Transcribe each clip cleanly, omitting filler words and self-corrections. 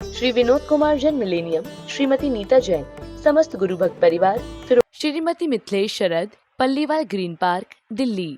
Shri Vinod Kumar Jain millennium, Shrimati Nita Jain, समस्त गुरु भक्त परिवार, श्रीमती मिथिलेश शरद, पल्लीवाल ग्रीन पार्क, दिल्ली।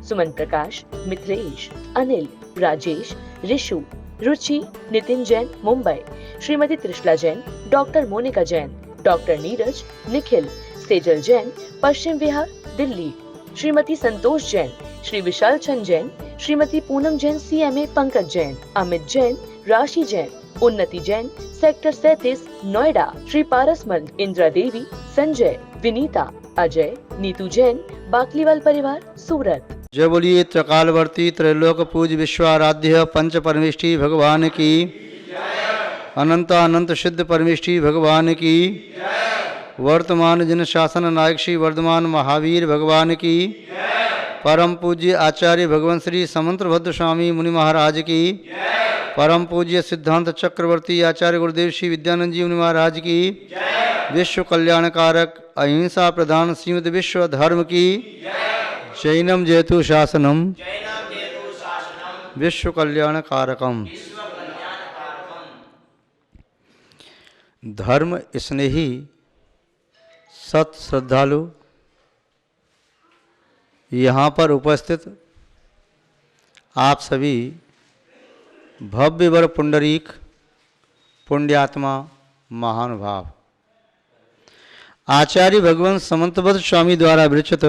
सुमन प्रकाश, मिथिलेश, अनिल, राजेश, ऋषु, रुचि, Nitin Jain, Mumbai. Shrimati Trishala Jain, doctor Monika Jain, doctor Neeraj, Nikhil, Sejal Jain, Paschim Vihar, Delhi. Shrimati Santosh Jain, Shri Vishal Chand Jain, Shrimati Poonam Jain, CMA, Pankaj Jain, Amit Jain, राशि जैन, उन्नति जैन, सेक्टर 37, नोएडा। श्री पारसमल, इंदिरा देवी, संजय, विनीता, अजय, नीतू जैन, बाकलीवाल परिवार, सूरत। जय बोलिए त्रिकालवर्ती त्रैलोक पूज विश्वाराध्य पंच परमेष्ठी भगवान की, अनंत अनंत सिद्ध परमेष्ठी भगवान की, वर्तमान जन शासन नायक श्री वर्धमान महावीर भगवान की, परम पूज्य आचार्य भगवान श्री समंत्रभद्र स्वामी मुनि महाराज की, परम पूज्य सिद्धांत चक्रवर्ती आचार्य गुरुदेव श्री विद्यानंद जी मुनि महाराज की, विश्व कल्याणकारक अहिंसा प्रधान श्रीमद विश्व धर्म की, जैनम जयतु शासनम विश्व कल्याणकारकम। धर्म स्नेही सत श्रद्धालु यहाँ पर उपस्थित आप सभी भव्य वर पुंडरीक पुण्यात्मा महानुभाव, आचार्य भगवान समंतभद्र स्वामी द्वारा विरचित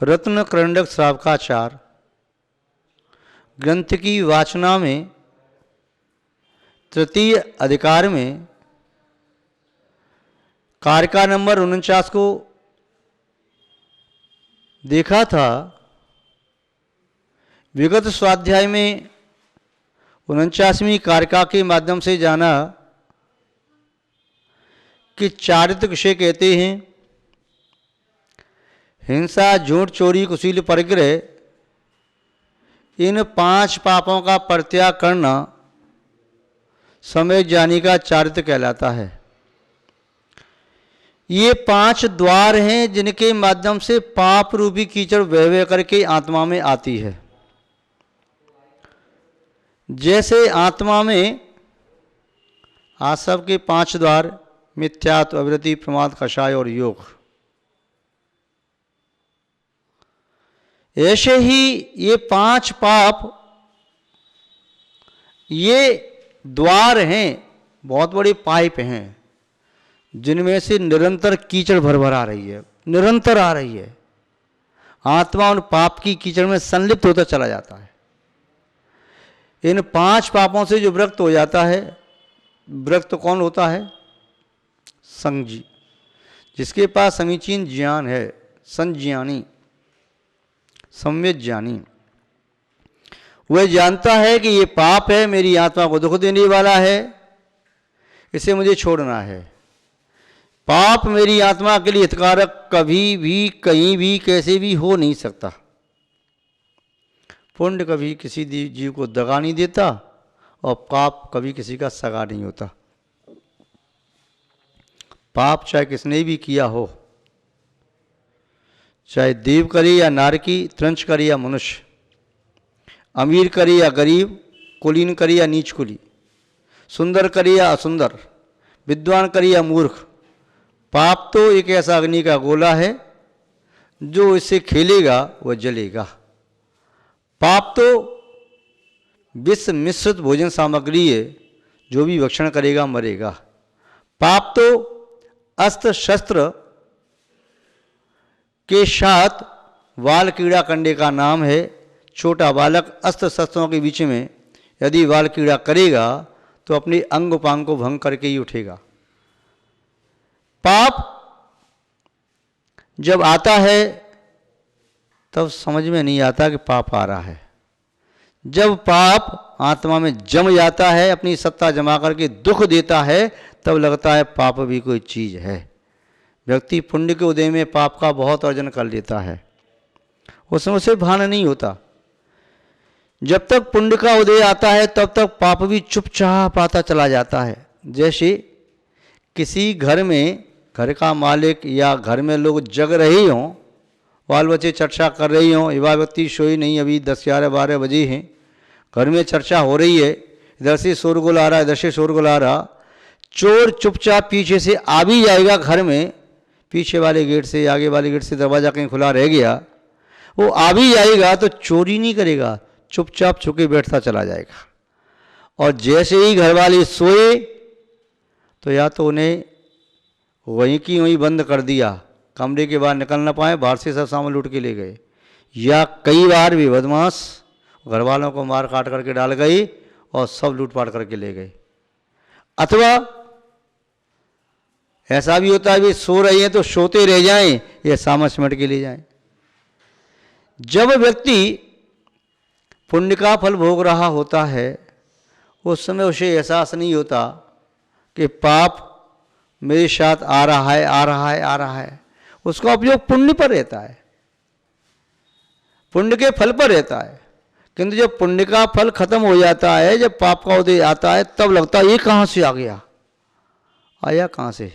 रत्न करंडक श्रावकाचार ग्रंथ की वाचना में तृतीय अधिकार में कारिका नंबर 49 को देखा था। विगत स्वाध्याय में 49वीं कारिका के माध्यम से जाना कि चारित्र किसे कहते हैं। हिंसा, झूठ, चोरी, कुशील, परिग्रह, इन 5 पापों का परित्याग करना समय ज्ञानी का चारित्र कहलाता है। ये 5 द्वार हैं जिनके माध्यम से पाप रूपी कीचड़ वह वह करके आत्मा में आती है। जैसे आत्मा में आसव के 5 द्वार मिथ्यात्व, अविरति, प्रमाद, कषाय और योग, ऐसे ही ये 5 पाप ये द्वार हैं, बहुत बड़ी पाइप हैं जिनमें से निरंतर कीचड़ भर भर आ रही है, निरंतर आ रही है। आत्मा उन पाप की कीचड़ में संलिप्त होता चला जाता है। इन 5 पापों से जो विरक्त हो जाता है, विरक्त कौन होता है? संजी, जिसके पास समीचीन ज्ञान है, संज्ञानी, सम्यक ज्ञानी, वह जानता है कि ये पाप है, मेरी आत्मा को दुख देने वाला है, इसे मुझे छोड़ना है। पाप मेरी आत्मा के लिए हितकारक कभी भी, कहीं भी, कैसे भी हो नहीं सकता। पुण्य कभी किसी जीव को दगा नहीं देता और पाप कभी किसी का सगा नहीं होता। पाप चाहे किसने भी किया हो, चाहे देव करे या नारकी, त्रंच करे या मनुष्य, अमीर करे या गरीब, कुलीन करे या नीच कुली, सुंदर करे या असुंदर, विद्वान करे या मूर्ख, पाप तो एक ऐसा अग्नि का गोला है जो इससे खेलेगा वह जलेगा। पाप तो विष मिश्रित भोजन सामग्री है, जो भी भक्षण करेगा मरेगा। पाप तो अस्त्र शस्त्र के साथ वाल कीड़ा कंडे का नाम है। छोटा बालक अस्त्र शस्त्रों के बीच में यदि वाल कीड़ा करेगा तो अपने अंग उपांग को भंग करके ही उठेगा। पाप जब आता है तब समझ में नहीं आता कि पाप आ रहा है। जब पाप आत्मा में जम जाता है, अपनी सत्ता जमा करके दुख देता है, तब लगता है पाप भी कोई चीज़ है। व्यक्ति पुण्य के उदय में पाप का बहुत अर्जन कर लेता है, उसमें उसे भान नहीं होता। जब तक पुण्य का उदय आता है तब तक पाप भी चुपचाप आता चला जाता है। जैसे किसी घर में घर का मालिक या घर में लोग जग रहे हों, बाल बच्चे चर्चा कर रही हों, युवा व्यक्ति सोई नहीं, अभी 10, 11, 12 बजे हैं, घर में चर्चा हो रही है, इधर से शोरगुल आ रहा, इधर से शोरगुल आ रहा, चोर चुपचाप पीछे से आ भी जाएगा घर में, पीछे वाले गेट से, आगे वाले गेट से दरवाज़ा कहीं खुला रह गया, वो आ भी जाएगा तो चोरी नहीं करेगा, चुपचाप छुपके बैठता चला जाएगा। और जैसे ही घर वाले सोए तो या तो उन्हें वहीं की वहीं बंद कर दिया, कमरे के बाहर निकल ना पाए, बाहर से सब सामान लूट के ले गए, या कई बार भी बदमाश घर वालों को मार काट करके डाल गई और सब लूटपाट करके ले गए। अथवा ऐसा भी होता है भी सो रही हैं तो सोते रह जाएं, ये सामान सिमट के ले जाएं। जब व्यक्ति पुण्य का फल भोग रहा होता है उस समय उसे एहसास नहीं होता कि पाप मेरे साथ आ रहा है, आ रहा है, आ रहा है। उसका उपयोग पुण्य पर रहता है, पुण्य के फल पर रहता है। किंतु जब पुण्य का फल खत्म हो जाता है, जब पाप का उदय आता है, तब लगता है ये कहाँ से आ गया, आया कहाँ से?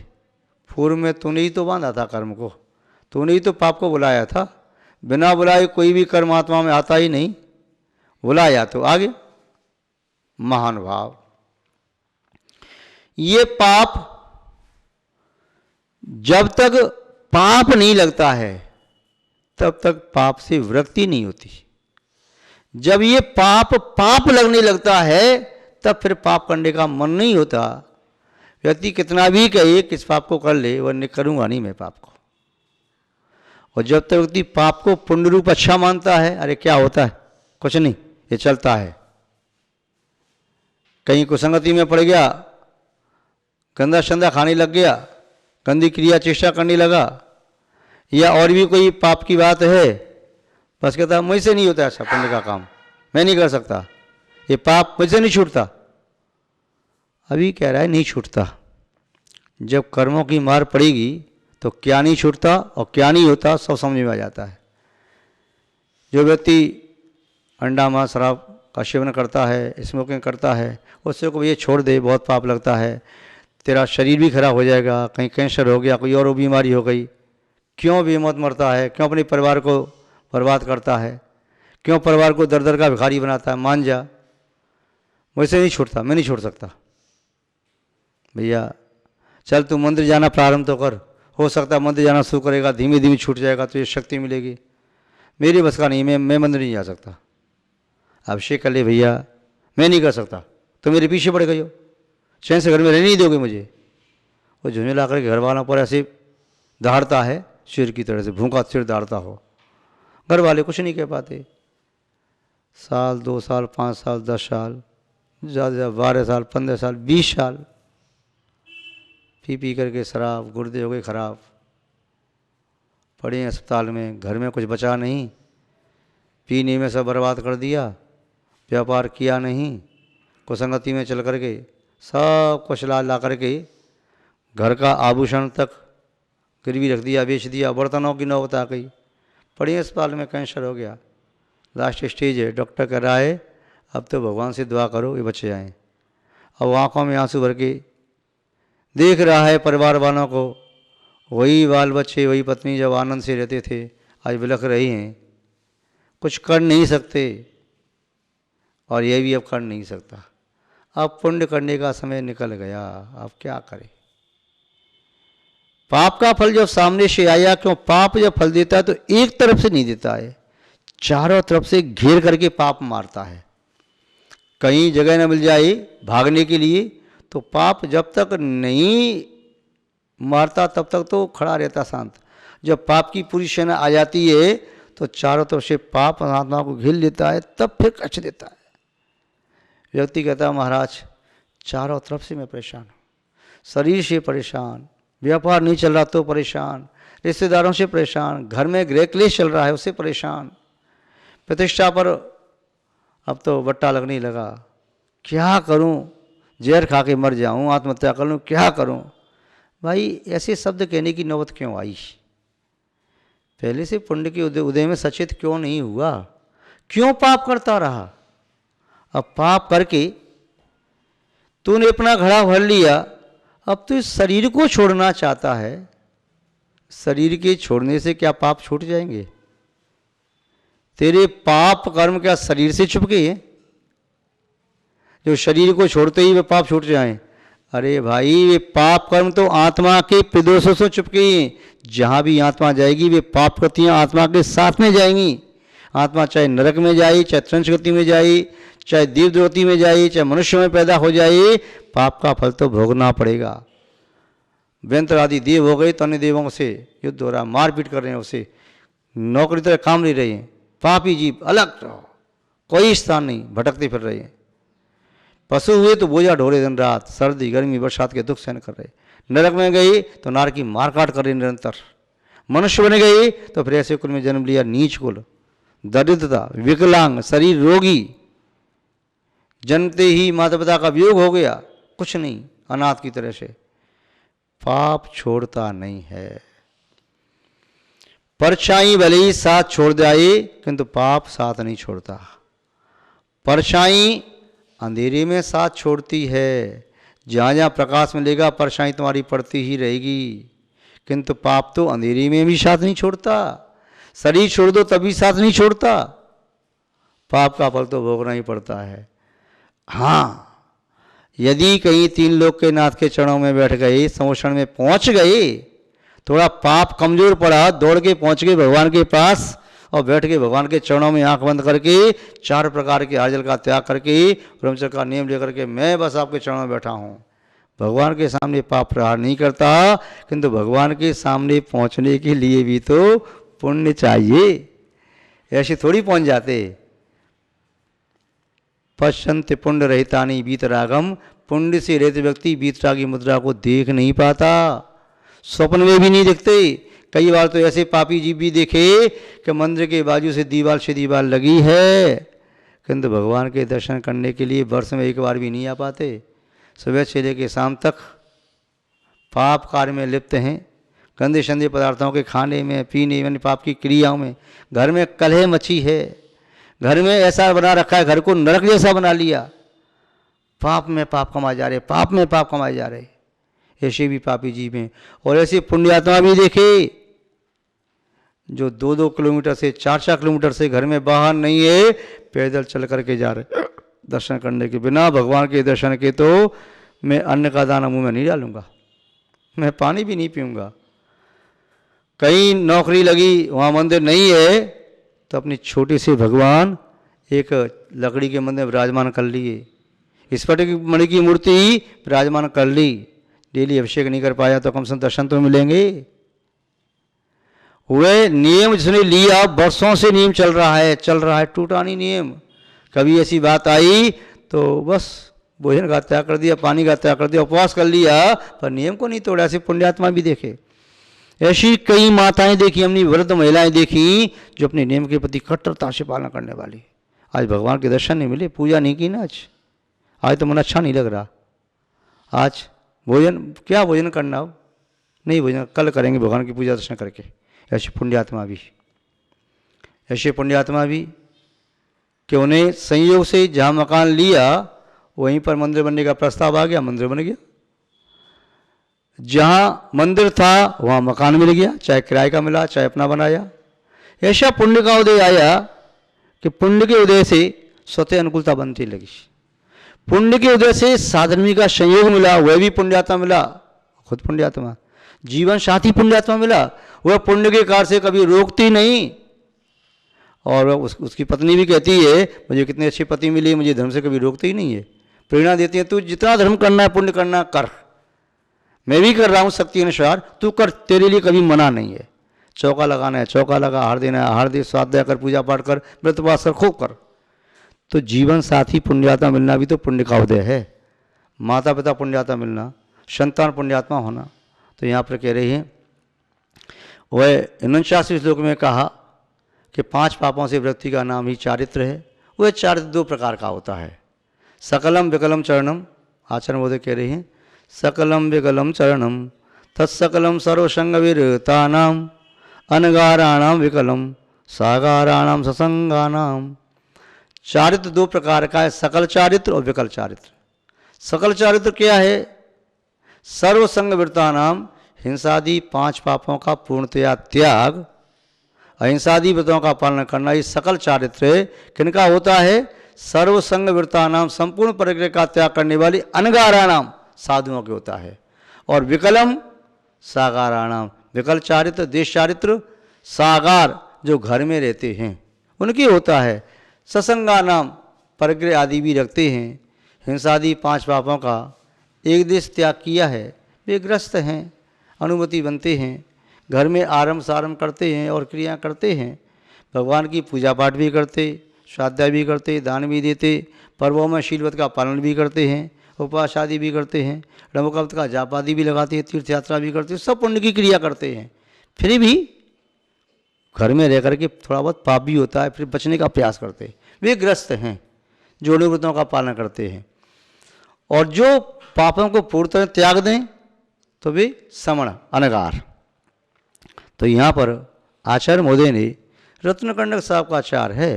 पूर्व में तूने ही तो बांधा था कर्म को, तूने ही तो पाप को बुलाया था। बिना बुलाए कोई भी कर्म आत्मा में आता ही नहीं, बुलाया तो आगे। महान भाव, ये पाप जब तक पाप नहीं लगता है तब तक पाप से विरक्ति नहीं होती। जब ये पाप पाप लगने लगता है तब फिर पाप करने का मन नहीं होता। व्यक्ति कितना भी कहे कि इस पाप को कर ले, वह करूंगा नहीं मैं पाप को। और जब तक व्यक्ति पाप को पुण्य रूप अच्छा मानता है, अरे क्या होता है, कुछ नहीं, ये चलता है। कहीं कुसंगति में पड़ गया, गंदा शंदा खाने लग गया, गंदी क्रिया चेष्टा करने लगा, या और भी कोई पाप की बात है, बस कहता मुझसे नहीं होता ऐसा पुण्य का काम, मैं नहीं कर सकता, ये पाप मुझसे नहीं छूटता। अभी कह रहा है नहीं छूटता। जब कर्मों की मार पड़ेगी तो क्या नहीं छूटता और क्या नहीं होता सब समझ में आ जाता है। जो व्यक्ति अंडा मांस शराब का सेवन करता है, स्मोकिंग करता है, उससे को ये छोड़ दे, बहुत पाप लगता है, तेरा शरीर भी खराब हो जाएगा, कहीं कैंसर हो गया, कोई और बीमारी हो गई, क्यों बेमौत मरता है, क्यों अपने परिवार को बर्बाद करता है, क्यों परिवार को दर दर का भिखारी बनाता है, मान जा मुझसे नहीं छूटता, मैं नहीं छोड़ सकता। भैया चल तू मंदिर जाना प्रारंभ तो कर, हो सकता है मंदिर जाना शुरू करेगा, धीमे धीमे छूट जाएगा तो ये शक्ति मिलेगी। मेरी बस का नहीं, मैं मंदिर नहीं जा सकता। अभिषेक कर ले भैया, मैं नहीं कर सकता, तो मेरे पीछे पड़ गई हो, चैन से घर में रहने नहीं दोगे मुझे। वो झुंझुला ला करके घर वालों पर ऐसे दहाड़ता है, शेर की तरह से भूखा सिर दहाड़ता हो। घर वाले कुछ नहीं कह पाते। साल 2 साल 5 साल 10 साल, ज़्यादा ज़्यादा 12 साल 15 साल 20 साल पी करके शराब, गुर्दे हो गए खराब, पड़े हैं अस्पताल में, घर में कुछ बचा नहीं, पीने में सब बर्बाद कर दिया, व्यापार किया नहीं, कुसंगति में चल करके सब कुछ ला करके घर का आभूषण तक गिरवी रख दिया, बेच दिया, बर्तनों की नौबत आ गई, पड़ी अस्पताल में, कैंसर हो गया, लास्ट स्टेज है। डॉक्टर कह रहा है अब तो भगवान से दुआ करो ये बच्चे आएँ। अब आँखों में आंसू भर के देख रहा है परिवार वालों को, वही बाल बच्चे, वही पत्नी जब आनंद से रहते थे आज बिलख रही हैं, कुछ कर नहीं सकते और ये भी अब कर नहीं सकता। अब पुण्य करने का समय निकल गया, अब क्या करें। पाप का फल जब सामने से आया, क्यों पाप जब फल देता है तो एक तरफ से नहीं देता है, चारों तरफ से घेर करके पाप मारता है। कहीं जगह न मिल जाए भागने के लिए तो पाप जब तक नहीं मारता तब तक तो खड़ा रहता शांत। जब पाप की पूरी सेना आ जाती है तो चारों तरफ से पाप आत्मा को घेर लेता है, तब फिर कष्ट देता है। व्यक्ति कहता है महाराज चारों तरफ से मैं परेशान हूँ, शरीर से परेशान, व्यापार नहीं चल रहा तो परेशान, रिश्तेदारों से परेशान, घर में गृह क्लेश चल रहा है उससे परेशान, प्रतिष्ठा पर अब तो बट्टा लगने लगा, क्या करूं, जहर खा के मर जाऊं, आत्महत्या कर लूं, क्या करूं। भाई ऐसे शब्द कहने की नौबत क्यों आई? पहले से पुण्य के उदय में सचेत क्यों नहीं हुआ? क्यों पाप करता रहा? अब पाप करके तूने अपना घड़ा भर लिया, अब तो इस शरीर को छोड़ना चाहता है। शरीर के छोड़ने से क्या पाप छूट जाएंगे? तेरे पाप कर्म क्या शरीर से छुप गए हैं जो शरीर को छोड़ते ही वे पाप छूट जाएं? अरे भाई, वे पाप कर्म तो आत्मा के प्रदोषों से छुप गए हैं। जहाँ भी आत्मा जाएगी वे पाप कृतियाँ आत्मा के साथ में जाएंगी। आत्मा चाहे नरक में जाए, चाहे त्रंश गति में जाए, चाहे देवद्रोती में जाए, चाहे मनुष्य में पैदा हो जाए, पाप का फल तो भोगना पड़ेगा। व्यंतर आदि देव हो गए तो अन्य देवों से युद्ध हो रहा, मारपीट कर रहे हैं, उसे नौकरी तरह काम ले रहे हैं। पापी जीव अलग रहो, कोई स्थान नहीं, भटकते फिर रहे हैं। पशु हुए तो बोझा ढोरे दिन रात, सर्दी गर्मी बरसात के दुख सहन कर रहे। नरक में गए तो नार की मार काट कर रहे निरंतर। मनुष्य बन गए तो फिर ऐसे कुल में जन्म लिया, नीच कुल, दरिद्रता, विकलांग, शरीर रोगी, जन्मते ही माता पिता का वियोग हो गया, कुछ नहीं, अनाथ की तरह से। पाप छोड़ता नहीं है। परछाई भले ही साथ छोड़ जाए किंतु पाप साथ नहीं छोड़ता। परछाई अंधेरे में साथ छोड़ती है, जहाँ जहाँ प्रकाश मिलेगा परछाई तुम्हारी पड़ती ही रहेगी, किंतु पाप तो अंधेरे में भी साथ नहीं छोड़ता। शरीर छोड़ दो तभी साथ नहीं छोड़ता, पाप का फल तो भोगना ही पड़ता है। हाँ, यदि कहीं तीन लोग के नाथ के चरणों में बैठ गए, समोषण में पहुंच गए, थोड़ा पाप कमजोर पड़ा, दौड़ के पहुंच गए भगवान के पास और बैठ के भगवान के चरणों में आंख बंद करके 4 प्रकार के आर्जल का त्याग करके ब्रह्मचर्य का नियम लेकर के मैं बस आपके चरणों में बैठा हूँ, भगवान के सामने पाप प्रहार नहीं करता। किंतु भगवान के सामने पहुँचने के लिए भी तो पुण्य चाहिए, ऐसे थोड़ी पहुँच जाते। पश्यन्ति पुण्य रहितानि वीतरागम, पुण्य से रहित व्यक्ति वीतरागी मुद्रा को देख नहीं पाता, स्वप्न में भी नहीं देखते। कई बार तो ऐसे पापी जीव भी देखे कि मंदिर के बाजू से दीवार लगी है, किंतु भगवान के दर्शन करने के लिए वर्ष में एक बार भी नहीं आ पाते। सुबह से लेकर शाम तक पाप कार्य में लिप्त हैं, गंदे संदे पदार्थों के खाने में, पीने में, पाप की क्रियाओं में। घर में कलह मची है, घर में ऐसा बना रखा है, घर को नरक जैसा बना लिया। पाप में पाप कमाए जा रहे, पाप में पाप कमाए जा रहे, ऐसे भी पापी जीव हैं। और ऐसे पुण्यात्मा भी देखे जो 2-2 किलोमीटर से 4-4 किलोमीटर से घर में बाहर नहीं है, पैदल चल करके जा रहे दर्शन करने के। बिना भगवान के दर्शन के तो मैं अन्न का दाना मुंह में नहीं डालूंगा, मैं पानी भी नहीं पीऊंगा। कहीं नौकरी लगी, वहाँ मंदिर नहीं है, तो अपनी छोटी सी भगवान एक लकड़ी के मंदिर विराजमान कर लिए, स्फटिक मणि की मूर्ति विराजमान कर ली। डेली अभिषेक नहीं कर पाया तो कम से कम दर्शन तो मिलेंगे। वह नियम जिसने लिया, वर्षों से नियम चल रहा है, टूटा नहीं नियम। कभी ऐसी बात आई तो बस भोजन का त्याग कर दिया, पानी का त्याग कर दिया, उपवास कर लिया, पर नियम को नहीं तोड़ा। ऐसे पुण्यात्मा भी देखे, ऐसी कई माताएं देखी, हमने वृद्ध महिलाएं देखी जो अपने नियम के प्रति कट्टरता से पालना करने वाली। आज भगवान के दर्शन नहीं मिले, पूजा नहीं की ना, आज तो मन अच्छा नहीं लग रहा। आज भोजन, क्या भोजन करना, हो नहीं भोजन, कल करेंगे भगवान की पूजा दर्शन करके। ऐसे पुण्यात्मा भी कि उन्हें संयोग से जहाँ मकान लिया वहीं पर मंदिर बनने का प्रस्ताव आ गया, मंदिर बन गया। जहाँ मंदिर था वहाँ मकान मिल गया, चाहे किराए का मिला चाहे अपना बनाया। ऐसा पुण्य का उदय आया कि पुण्य के उदय से स्वतः अनुकूलता बनती लगी। पुण्य के उदय से साधर्मी का संयोग मिला, वह भी पुण्यात्मा मिला, खुद पुण्यात्मा। जीवन साथी पुण्यात्मा मिला, वह पुण्य के कार्य से कभी रोकती नहीं। और उसकी पत्नी भी कहती है मुझे कितने अच्छे पति मिले, मुझे धर्म से कभी रोकती ही नहीं है, प्रेरणा देती है, तू जितना धर्म करना है, पुण्य करना कर, मैं भी कर रहा हूँ शक्ति अनुसार, तू कर, तेरे लिए कभी मना नहीं है। चौका लगाना है चौका लगा, आहार देना है आहार दे, स्वाध्याय कर, पूजा पाठ कर, व्रतवास कर, खूब कर। तो जीवन साथी पुण्यात्मा मिलना भी तो पुण्य का उदय है। माता पिता पुण्यात्मा मिलना, संतान पुण्यात्मा होना। तो यहाँ पर कह रही हैं, वह 49वें श्लोक में कहा कि 5 पापों से व्यक्ति का नाम ही चारित्र है। वह चारित्र 2 प्रकार का होता है, सकलम विकलम चरणम आचार्य महोदय कह रहे हैं सकलम विकलम चरणम तत्सकलम सर्वसंग विरतानाम अनगाराणाम विकलम सागाराणाम ससंगानाम। चारित्र दो प्रकार का है, सकल चारित्र और विकल चारित्र। सकल चारित्र क्या है? सर्वसंग वृत्तानाम, हिंसादि 5 पापों का पूर्णतया त्याग, अहिंसादि व्रतों का पालन करना, ये सकल चारित्र है। किनका होता है? सर्वसंग वृत्तानाम, संपूर्ण परिग्रह का त्याग करने वाली अनगाराणाम, साधुओं के होता है। और विकलम सागाराणाम, विकल चारित्र देश चारित्र, सागार जो घर में रहते हैं उनकी होता है। ससंगा नाम, परिग्रह आदि भी रखते हैं, हिंसादि 5 पापों का एक देश त्याग किया है, वे ग्रस्त हैं, अनुमति बनते हैं, घर में आरंभ सारंभ करते हैं और क्रिया करते हैं, भगवान की पूजा पाठ भी करते, स्वाध्याय भी करते, दान भी देते, पर्वों में शीलवत का पालन भी करते हैं, उपवास आदि भी करते हैं, रमकल्प का जाप आदि भी लगाते हैं, तीर्थ यात्रा भी करते हैं, सब पुण्य की क्रिया करते हैं। फिर भी घर में रह करके थोड़ा बहुत पाप भी होता है, फिर बचने का प्रयास करते हैं, वे ग्रस्त हैं जो व्रतों का पालन करते हैं। और जो पापों को पूर्णतः त्याग दें तो वे समण अनगार। तो यहाँ पर आचार्य महोदय ने रत्नकंडक साहब का आचार है,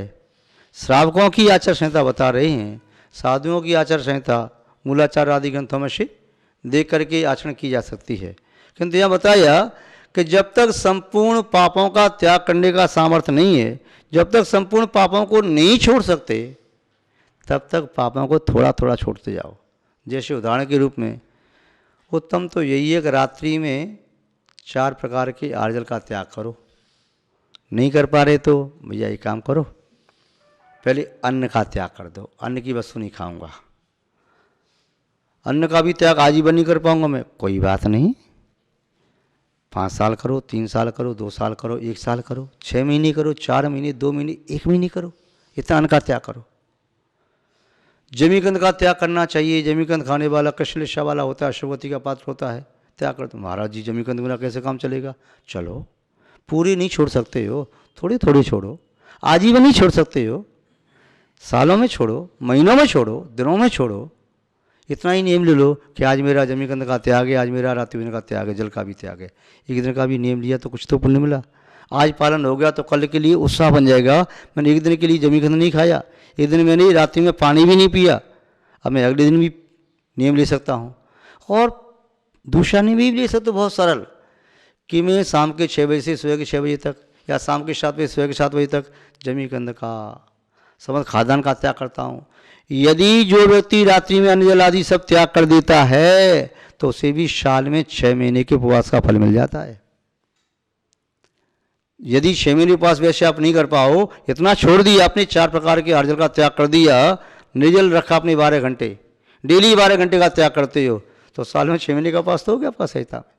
श्रावकों की आचार संहिता बता रहे हैं, साधुओं की आचार संहिता मूलाचार आदि ग्रंथों में से देख करके आचरण की जा सकती है। किंतु यह बताया कि जब तक संपूर्ण पापों का त्याग करने का सामर्थ्य नहीं है, जब तक संपूर्ण पापों को नहीं छोड़ सकते, तब तक पापों को थोड़ा थोड़ा छोड़ते जाओ। जैसे उदाहरण के रूप में उत्तम तो यही है कि रात्रि में 4 प्रकार के आर्जल का त्याग करो। नहीं कर पा रहे तो भैया ये काम करो, पहले अन्न का त्याग कर दो, अन्न की वस्तु नहीं खाऊंगा। अन्न का भी त्याग आजीवन नहीं कर पाऊंगा मैं, कोई बात नहीं, 5 साल करो, 3 साल करो, 2 साल करो, 1 साल करो, 6 महीने करो, 4 महीने, 2 महीने, 1 महीने करो, इतना अन्न का त्याग करो। जमीकंद का त्याग करना चाहिए, जमीकंद खाने वाला कृष्णलिशा वाला होता है, अश्वगति का पात्र होता है, त्याग कर दो। महाराज जी जमीकंद बिना कैसे काम चलेगा? चलो, पूरी नहीं छोड़ सकते हो, थोड़ी थोड़ी छोड़ो, आजीवन नहीं छोड़ सकते हो, सालों में छोड़ो, महीनों में छोड़ो, दिनों में छोड़ो। इतना ही नियम ले लो कि आज मेरा जमीकंद का त्याग है, आज मेरा रात्रि भोजन का त्याग है, जल का भी त्याग है। एक दिन का भी नियम लिया तो कुछ तो पुण्य मिला। आज पालन हो गया तो कल के लिए उत्साह बन जाएगा, मैंने एक दिन के लिए जमीकंद नहीं खाया, एक दिन मैंने रात्रि में पानी भी नहीं पिया, अब मैं अगले दिन भी नियम ले सकता हूँ। और दूसरा नियम भी ले सकते, बहुत सरल, कि मैं शाम के 6 बजे से सुबह के 6 बजे तक या शाम के 7 बजे सुबह के 7 बजे तक जमीकंद का समझ खाद्यान्न का त्याग करता हूँ। यदि जो व्यक्ति रात्रि में अन्न जल आदि सब त्याग कर देता है तो उसे भी साल में 6 महीने के उपवास का फल मिल जाता है। यदि 6 महीने उपवास वैसे आप नहीं कर पाओ, इतना छोड़ दिया आपने, 4 प्रकार के आर्जल का त्याग कर दिया, निर्जल रखा आपने 12 घंटे, डेली 12 घंटे का त्याग करते हो, तो साल में 6 महीने का उपवास तो हो गया आपका संहिता में।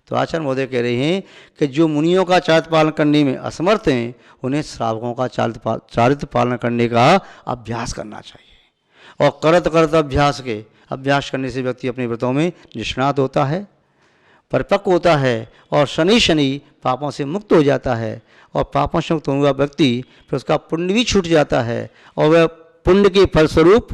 तो आचार्य महोदय कह रहे हैं कि जो मुनियों का चारित्र पालन करने में असमर्थ हैं, उन्हें श्रावकों का चारित्र पालन करने का अभ्यास करना चाहिए। और करत करत अभ्यास करने से व्यक्ति अपने व्रतों में निष्णात होता है, परिपक्व होता है, और शनि शनि पापों से मुक्त हो जाता है। और पापों से मुक्त हुआ व्यक्ति फिर उसका पुण्य भी छूट जाता है, और वह पुण्य के फलस्वरूप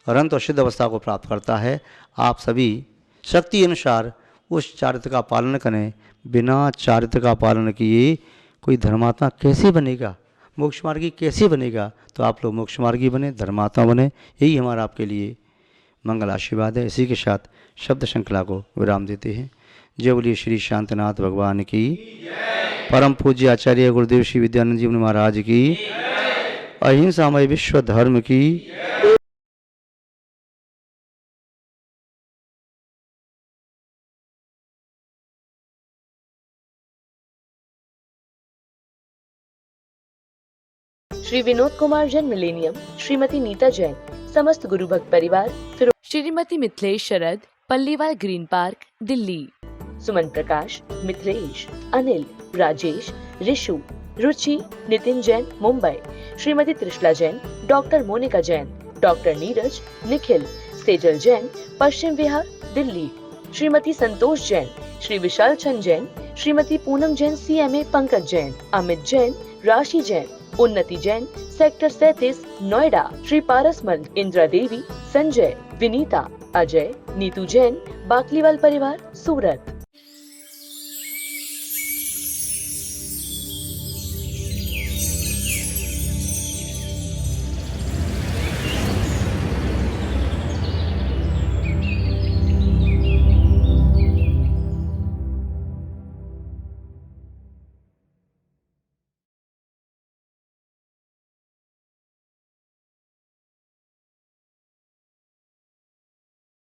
अनंत और सिद्ध अवस्था को प्राप्त करता है। आप सभी शक्ति अनुसार उस चारित्र का पालन करें। बिना चारित्र का पालन किए कोई धर्मात्मा कैसे बनेगा, मोक्ष मार्गी कैसे बनेगा? तो आप लोग मोक्ष मार्गी बने, धर्मात्मा बने, यही हमारा आपके लिए मंगल आशीर्वाद है। इसी के साथ शब्द श्रृंखला को विराम देते हैं। जय बोलिए श्री शांतनाथ भगवान की, परम पूज्य आचार्य गुरुदेव श्री विद्यानंद जी महाराज की, अहिंसामय विश्व धर्म की। श्री विनोद कुमार जैन मिलेनियम, श्रीमती नीता जैन, समस्त गुरु भक्त परिवार, श्रीमती मिथिलेश शरद, पल्लीवाल ग्रीन पार्क, दिल्ली। सुमन प्रकाश, मिथिलेश, अनिल, राजेश, ऋषु, रुचि, Nitin Jain, Mumbai. Shrimati Trishala Jain, doctor Monika Jain, doctor Neeraj, Nikhil, Sejal Jain, Paschim Vihar, Delhi. Shrimati Santosh Jain, Shri Vishal Chand Jain, Shrimati Poonam Jain, CMA Pankaj Jain, Amit Jain, राशि जैन, उन्नति जैन, सेक्टर 37, नोएडा। श्री पारसमल, इंदिरा देवी, संजय, विनीता, अजय नीतू जैन बाकलीवाल परिवार सूरत।